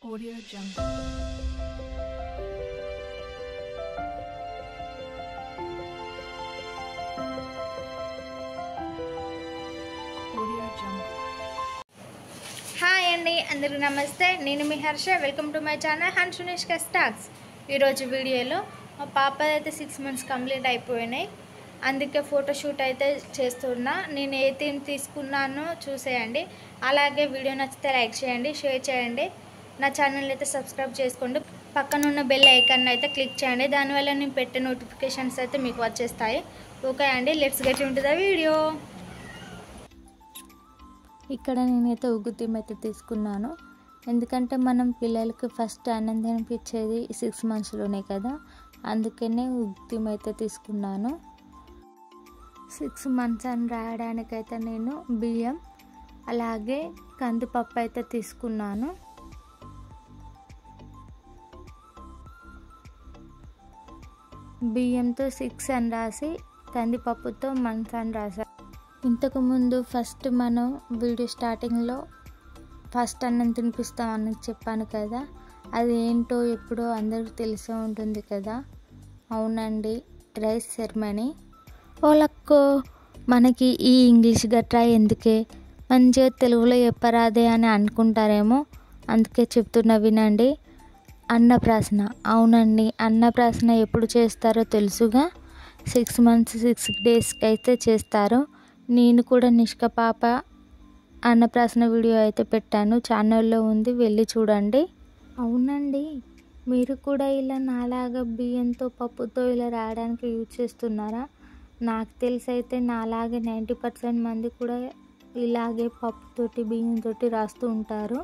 Audio Jungle. Audio Jungle. Hi అండి, అందరికీ నమస్తే. నేను మీ Harsha. Welcome to my channel Hanshunishka Stocks. ఈరోజు వీడియోలో మా పాపదైతే 6 months కంప్లీట్ అయిపోయినాయి. అందుకే ఫోటోషూట్ అయితే చేస్తున్నా. నేను ఏ థీమ్ తీసుకున్నానో చూసేయండి. అలాగే వీడియో నచ్చితే లైక్ చేయండి, షేర్ చేయండి. నా ఛానల్ అయితే సబ్స్క్రైబ్ చేసుకోండి. పక్కన ఉన్న బెల్ ఐకాన్ అయితే క్లిక్ చేయండి. దానివల్ల నేను పెట్టే నోటిఫికేషన్స్ అయితే మీకు వచ్చేస్తాయి. ఓకే అండి, let's get into the video. ఇక్కడ నేనైతే ఉగ్గు థీమ్ అయితే తీసుకున్నాను. ఎందుకంటే మనం పిల్లలకి ఫస్ట్ ఆనందం అనిపించేది 6 monthsలోనే కదా, అందుకనే ఉగ్గు థీమ్ అయితే తీసుకున్నాను. 6 months అని రాయడానికైతే నేను బియ్యం అలాగే కందిపప్పు అయితే తీసుకున్నాను. బియ్యంతో 6 అని రాసి కందిపప్పుతో మంత్స్ అని రాసా. ఇంతకుముందు ఫస్ట్ మనం వీడియో స్టార్టింగ్లో ఫస్ట్ అన్నం తినిపిస్తామని చెప్పాను కదా, అది ఏంటో ఎప్పుడో అందరికీ తెలిసే ఉంటుంది కదా. అవునండి, రైస్ సెరమనీ. ఓలక్కో, మనకి ఈ ఇంగ్లీష్ గట్రా ఎందుకే, మంచిగా తెలుగులో చెప్పరాదే అని అనుకుంటారేమో, అందుకే చెప్తున్నా వినండి. అన్నప్రాసన. అవునండి, అన్నప్రాసన ఎప్పుడు చేస్తారో తెలుసుగా, 6 months 6 daysకి అయితే చేస్తారు. నేను కూడా నిష్క పాప అన్నప్రాసన వీడియో అయితే పెట్టాను, ఛానల్లో ఉంది, వెళ్ళి చూడండి. అవునండి, మీరు కూడా ఇలా నాలాగా బియ్యంతో పప్పుతో ఇలా రాయడానికి యూజ్ చేస్తున్నారా? నాకు తెలిసి అయితే నాలాగే 90% మంది కూడా ఇలాగే పప్పుతోటి బియ్యంతోటి రాస్తూ ఉంటారు.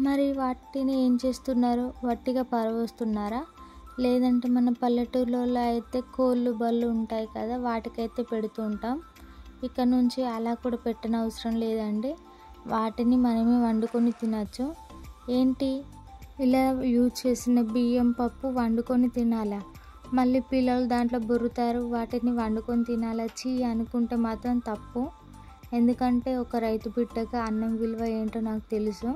మరి వాటిని ఏం చేస్తున్నారు? వట్టిగా పారబోస్తున్నారా? లేదంటే మన పల్లెటూరులో అయితే కోళ్ళు బళ్ళు ఉంటాయి కదా, వాటికైతే పెడుతూ ఉంటాం. ఇక నుంచి అలా కూడా పెట్టనవసరం లేదండి, వాటిని మనమే వండుకొని తినచ్చు. ఏంటి, ఇలా యూజ్ చేసిన బియ్యం పప్పు వండుకొని తినాలా? మళ్ళీ పిల్లలు దాంట్లో బొర్రుతారు, వాటిని వండుకొని తినాలా? చీ అనుకుంటే మాత్రం తప్పు. ఎందుకంటే ఒక రైతు బిడ్డగా అన్నం విలువ ఏంటో నాకు తెలుసు.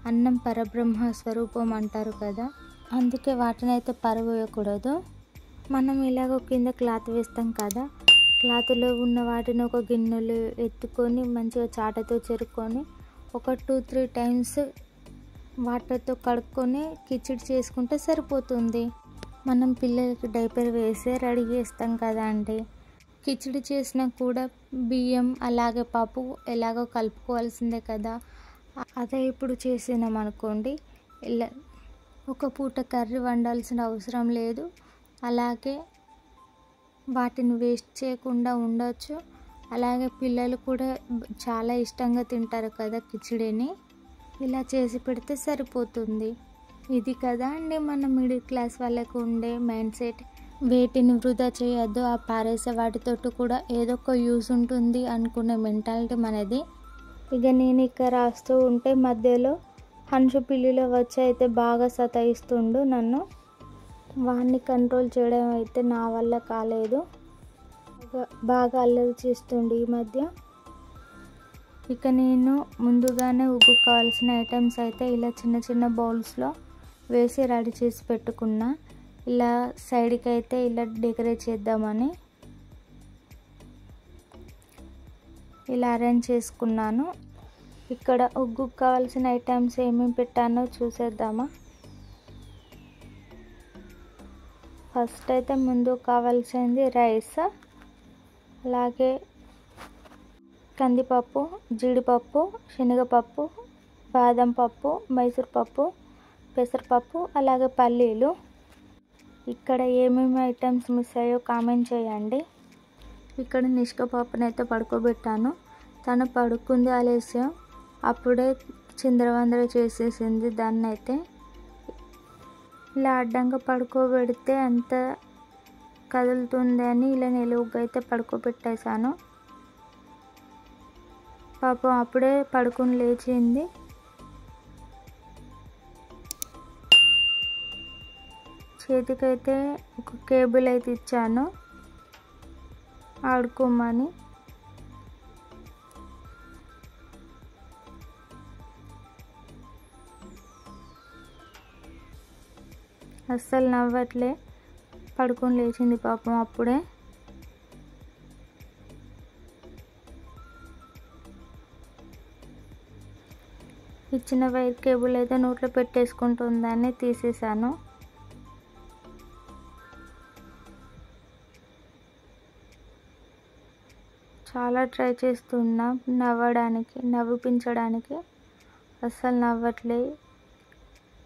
అన్నం పరబ్రహ్మ స్వరూపం అంటారు కదా, అందుకే వాటిని అయితే పరవేయకూడదు. మనం ఇలాగ కింద క్లాత్ వేస్తాం కదా, క్లాత్లో ఉన్న వాటిని ఒక గిన్నెలో ఎత్తుకొని మంచిగా చాటతో చెరుక్కొని ఒక 2-3 times వాటర్తో కడుక్కొని కిచిడి చేసుకుంటే సరిపోతుంది. మనం పిల్లలకి డైపర్ వేసే రెడీ చేస్తాం కదా అండి, కిచిడి చేసినా కూడా బియ్యం అలాగే పప్పు ఎలాగో కలుపుకోవాల్సిందే కదా. అదే ఇప్పుడు చేసినాం అనుకోండి, ఇలా ఒక పూట కర్రీ వండాల్సిన అవసరం లేదు. అలాగే వాటిని వేస్ట్ చేయకుండా ఉండొచ్చు. అలాగే పిల్లలు కూడా చాలా ఇష్టంగా తింటారు కదా కిచిడిని. ఇలా చేసి పెడితే సరిపోతుంది. ఇది కదా అండి మన మిడిల్ క్లాస్ వాళ్ళకు ఉండే మైండ్ సెట్. వేటిని వృధా చేయొద్దు, ఆ పారేసే వాటితోటి కూడా ఏదో ఒక యూస్ ఉంటుంది అనుకునే మెంటాలిటీ మనది. ఇక నేను ఇక్కడ రాస్తూ ఉంటే మధ్యలో హన్షు పిల్లిలో వచ్చి అయితే బాగా సతాయిస్తుండు నన్ను. వాడిని కంట్రోల్ చేయడం అయితే నా వల్ల కాలేదు, బాగా అల్లరి చేస్తుండు ఈ మధ్య. ఇక నేను ముందుగానే ఉగ్గు కావాల్సిన ఐటమ్స్ అయితే ఇలా చిన్న చిన్న బౌల్స్లో వేసి రెడీ చేసి పెట్టుకున్నా. ఇలా సైడ్కి అయితే ఇలా డెకరేట్ చేద్దామని ఇలా అరేంజ్ చేసుకున్నాను. ఇక్కడ ఉగ్గుకు కావాల్సిన ఐటమ్స్ ఏమేమి పెట్టానో చూసేద్దామా. ఫస్ట్ అయితే ముందు కావాల్సింది రైస్, అలాగే కందిపప్పు, జీడిపప్పు, శనగపప్పు, బాదం పప్పు, మైసూర్ పప్పు, పెసరపప్పు, అలాగే పల్లీలు. ఇక్కడ ఏమేమి ఐటమ్స్ మిస్ అయ్యో కామెంట్ చేయండి. ఇక్కడ నిష్క పాపనైతే పడుకోబెట్టాను, తను పడుకుంది ఆలస్యం, అప్పుడే చిందరవందర చేసేసింది దాన్ని అయితే. ఇలా అడ్డంగా పడుకోబెడితే అంత కదులుతుంది అని ఇలా నిలువుగా అయితే పడుకోబెట్టేశాను. పాపం అప్పుడే పడుకుని లేచింది. చేతికైతే ఒక కేబుల్ అయితే ఇచ్చాను ఆడుకోమని. అస్సలు నవ్వట్లే, పడుకొని లేచింది పాపం అప్పుడే. ఇచ్చిన వైర్ కేబుల్ అయితే నోట్లో పెట్టేసుకుంటుందని తీసేసాను. చాలా ట్రై చేస్తున్నా నవ్విపించడానికి, అస్సలు నవ్వట్లే.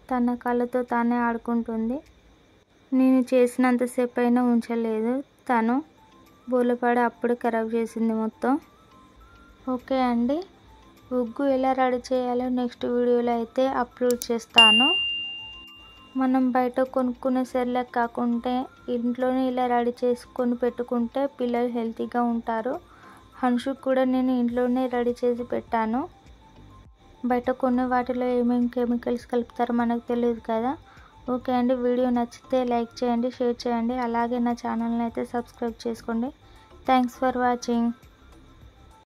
తన కళ్ళతో తానే ఆడుకుంటుంది. నేను చేసినంతసేపు అయినా ఉంచలేదు, తను బోలపాడి అప్పుడు ఖరాబ్ చేసింది మొత్తం. ఓకే అండి, ఉగ్గు ఎలా రెడీ చేయాలో నెక్స్ట్ వీడియోలో అయితే అప్లోడ్ చేస్తాను. మనం బయట కొనుక్కునే సెర్లాక్ కాకుంటే ఇంట్లోనే ఇలా రెడీ చేసుకొని పెట్టుకుంటే పిల్లలు హెల్తీగా ఉంటారు. హన్షుకు కూడా నేను ఇంట్లోనే రెడీ చేసి పెట్టాను. బయట కొనే వాటిలో ఏమేమి కెమికల్స్ కలుపుతారో మనకు తెలియదు కదా. ఓకే అండి, వీడియో నచ్చితే లైక్ చేయండి, షేర్ చేయండి, అలాగే నా ఛానల్ని అయితే సబ్స్క్రైబ్ చేసుకోండి. Thanks for watching.